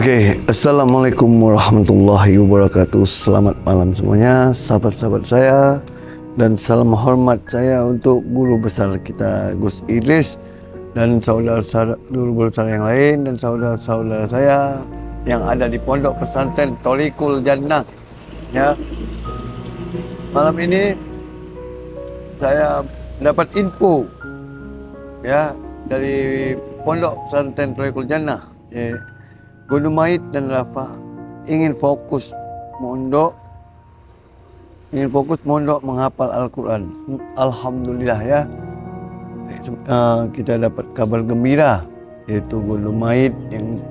Oke, Assalamualaikum warahmatullahi wabarakatuh. Selamat malam semuanya, sahabat-sahabat saya, dan salam hormat saya untuk guru besar kita Gus Idris dan saudara-saudara guru besar yang lain dan saudara-saudara saya yang ada di Pondok Pesantren Thoriqul Jannah. Ya, malam ini saya dapat info ya dari Pondok Pesantren Thoriqul Jannah. Gundu Mait dan Rafa ingin fokus mondok menghafal Al-Quran. Alhamdulillah ya, kita dapat kabar gembira, yaitu Gundu Mait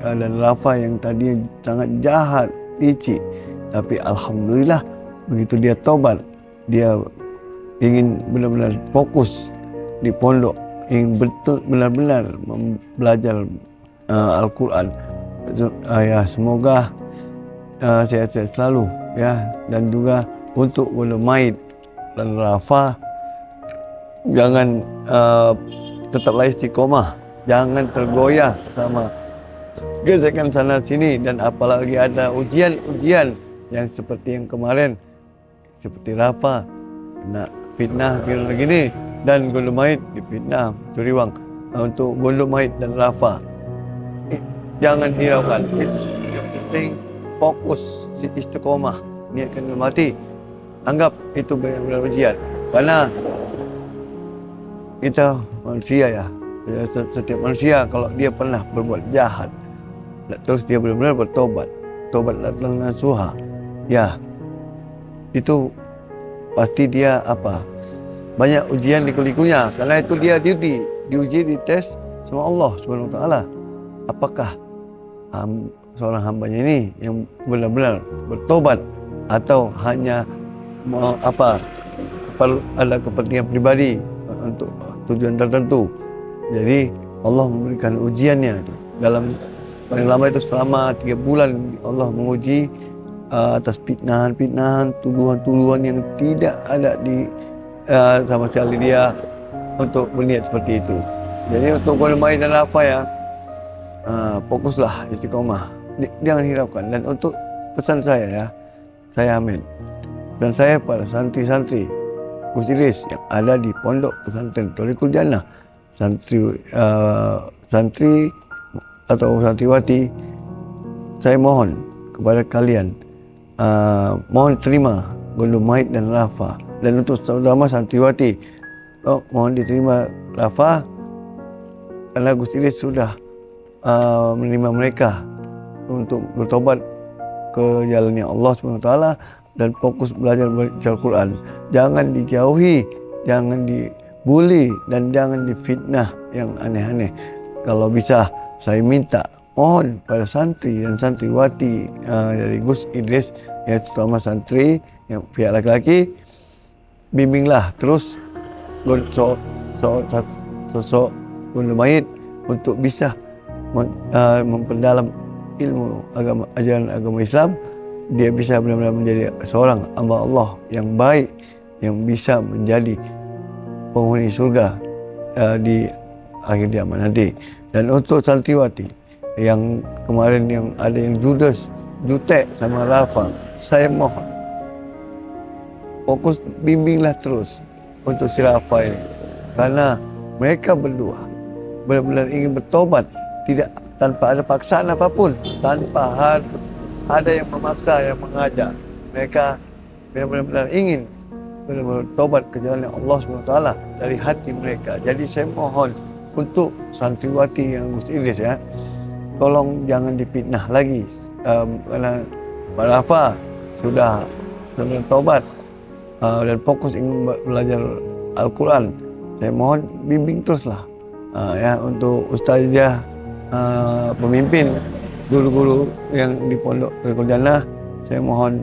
dan Rafa yang tadinya sangat jahat, licik, tapi alhamdulillah begitu dia tobat, dia ingin benar-benar fokus di pondok, ingin benar-benar belajar Al-Quran. Ya, semoga sehat-sehat selalu ya, dan juga untuk Gundu Mait dan Rafa jangan tetaplah istiqomah, jangan tergoyah sama gesekan sana sini, dan apalagi ada ujian yang seperti yang kemarin, seperti Rafa kena fitnah gini dan Gundu Mait difitnah curi uang. Untuk Gundu Mait dan Rafa jangan hiraukan, yang penting fokus, istiqomah, niatkan mati, anggap itu benar-benar ujian. Karena kita manusia ya, setiap manusia kalau dia pernah berbuat jahat, terus dia benar-benar bertobat, tobat nasuha, ya itu pasti dia banyak ujian liku-likunya. Karena itu dia diuji, dites sama Allah Subhanahu wa taala. Apakah seorang hambanya ini yang benar-benar bertobat atau hanya ada kepentingan pribadi untuk tujuan tertentu. Jadi Allah memberikan ujiannya dalam paling lama itu selama 3 bulan. Allah menguji atas fitnahan, tuduhan yang tidak ada di sama sekali dia untuk berniat seperti itu. Jadi untuk Gundu Mait dan Rafa ya, fokuslah, istiqomah, jangan hiraukan. Dan untuk pesan saya ya, saya amin, dan saya para santri-santri Gus Idris yang ada di Pondok Pesantren Thoriqul Jannah, santri atau santriwati, saya mohon kepada kalian, mohon terima Gundu Mait dan Rafa. Dan untuk saudara santriwati, mohon diterima Rafa, karena Gus Idris sudah menerima mereka untuk bertobat ke jalannya Allah SWT dan fokus belajar Al-Quran. Jangan dijauhi, jangan dibully, dan jangan difitnah yang aneh-aneh. Kalau bisa saya minta, mohon pada santri dan santriwati dari Gus Idris, ya terutama santri yang pihak laki-laki, bimbinglah terus sosok Gundu Mait untuk bisa memperdalam ilmu ajaran agama Islam. Dia bisa benar-benar menjadi seorang hamba Allah yang baik, yang bisa menjadi penghuni surga di akhir zaman nanti. Dan untuk santriwati yang kemarin yang ada yang jutek sama Rafa, saya mohon fokus, bimbinglah terus untuk si Rafa ini, karena mereka berdua benar-benar ingin bertobat, tidak tanpa ada paksaan apapun, tanpa harus ada yang memaksa, yang mengajak. Mereka benar-benar ingin bertobat ke jalan Allah SWT dari hati mereka. Jadi saya mohon untuk santriwati yang Gus Idris ya, tolong jangan dipitnah lagi, karena Pak Rafa sudah bertobat dan fokus ingin belajar Al-Quran. Saya mohon bimbing teruslah ya, untuk ustazah, pemimpin, guru-guru yang di Pondok Thoriqul Jannah, saya mohon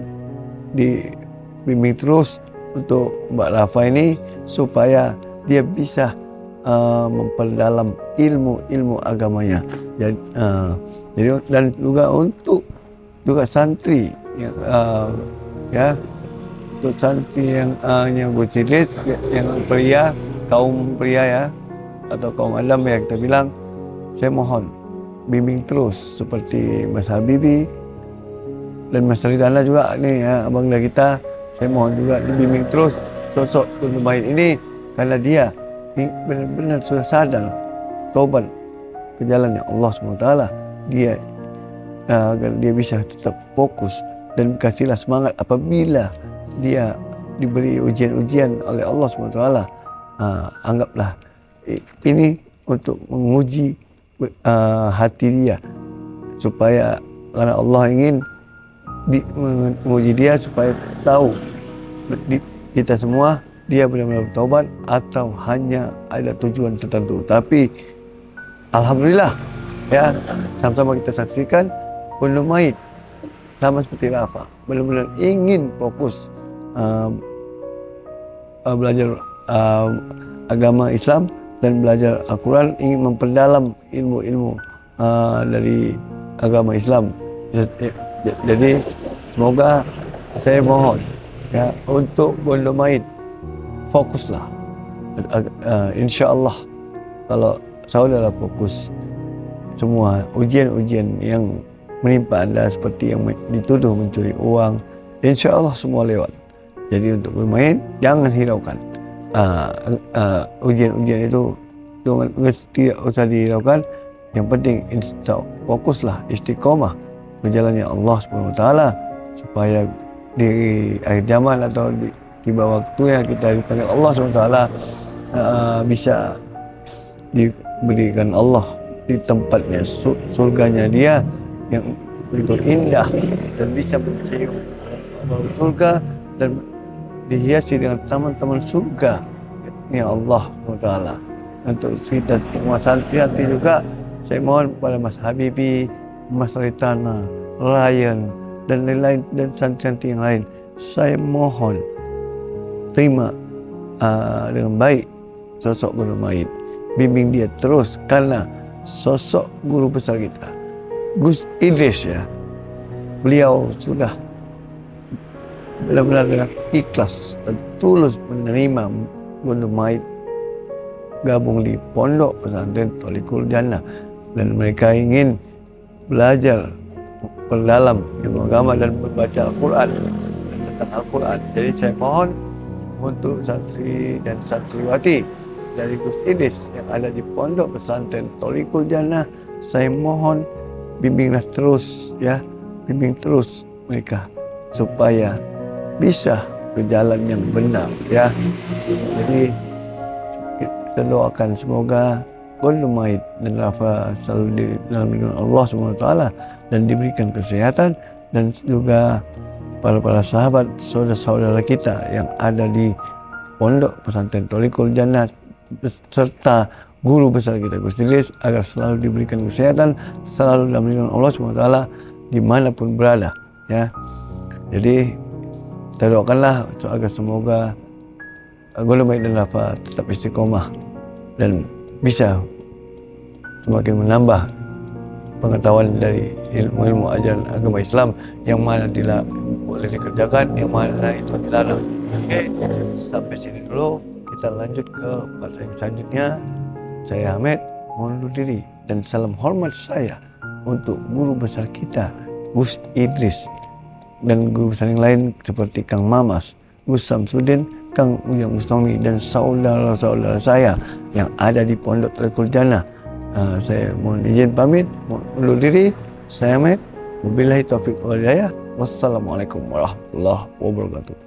dibimbing terus untuk Mbak Rafa ini supaya dia bisa memperdalam ilmu agamanya. Jadi dan juga untuk santri yang untuk santri yang Gus Idris, yang kaum pria ya, atau kaum Adam ya kita bilang, saya mohon bimbing terus seperti Mas Habibi dan Mas Rizana juga nih ya, abang dah kita. Saya mohon juga dibimbing terus sosok Tun Nubaid ini, karena dia benar-benar sudah sadar tobat ke jalannya Allah SWT. Dia agar dia bisa tetap fokus, dan kasihlah semangat apabila dia diberi ujian-ujian oleh Allah SWT. Anggaplah ini untuk menguji hati dia, supaya karena Allah ingin menguji dia supaya tahu kita semua dia benar-benar bertobat atau hanya ada tujuan tertentu. Tapi alhamdulillah ya, sama-sama kita saksikan Tun Nubaid sama seperti Rafa benar-benar ingin fokus belajar agama Islam dan belajar Al-Quran, ingin memperdalam ilmu-ilmu dari agama Islam. Jadi semoga, saya mohon ya untuk Tun Nubaid fokuslah. Insya Allah kalau saudara fokus, semua ujian-ujian yang menimpa Anda seperti yang dituduh mencuri uang, insya Allah semua lewat. Jadi untuk Tun Nubaid jangan hiraukan ujian-ujian itu, tidak usah dihiraukan. Yang penting fokuslah, istiqomah ke jalannya Allah SWT, supaya di akhir zaman atau di bawah waktunya kita dipanggil Allah SWT, bisa diberikan Allah di tempatnya, surganya dia yang begitu indah, dan bisa mencium bau surga dan dihiasi dengan taman-taman surga ya Allah SWT. Untuk kita semua santri-santri juga, saya mohon kepada Mas Habibi, Mas Ritana, Ryan, dan lain-lain, dan santri-santri yang lain, saya mohon terima dengan baik sosok Tun Nubaid, bimbing dia terus, karena sosok guru besar kita Gus Idris ya, beliau sudah benar-benar dengan ikhlas dan tulus menerima Tun Nubaid gabung di Pondok Pesantren Tholiqul Jannah, dan mereka ingin belajar perdalam ilmu agama dan membaca Al-Quran dan tentang Al-Quran. Jadi saya mohon untuk santri dan santriwati dari Gus Idris yang ada di Pondok Pesantren Tholiqul Jannah, saya mohon bimbinglah terus ya, bimbing terus mereka supaya bisa ke jalan yang benar ya. Jadi kita doakan semoga Tun Nubaid dan Rafa selalu di dalam lindungan Allah SWT dan diberikan kesehatan, dan juga para sahabat, saudara-saudara kita yang ada di Pondok Pesantren Tholiqul Jannah serta guru besar kita Gus Idris, agar selalu diberikan kesehatan, selalu dalam lindungan Allah SWT dimanapun berada ya. Jadi kita doakanlah agar semoga Tun Nubaid dan Rafa tetap istiqomah dan bisa semakin menambah pengetahuan dari ilmu-ilmu ajaran agama Islam, yang mana boleh dikerjakan, yang mana itu dilarang. Oke, sampai sini dulu, kita lanjut ke part selanjutnya. Saya Ahmed, mohon undur diri, dan salam hormat saya untuk guru besar kita Gus Idris, dan guru besar yang lain seperti Kang Mamas, Gus Samsudin, Kang Ujang Mustomi, dan saudara-saudara saya yang ada di Pondok Tholiqul Jannah. Saya mohon izin pamit, mohon undur diri. Saya Ahmed, wabillahi taufiq wal hidayah. Wassalamualaikum warahmatullahi wabarakatuh.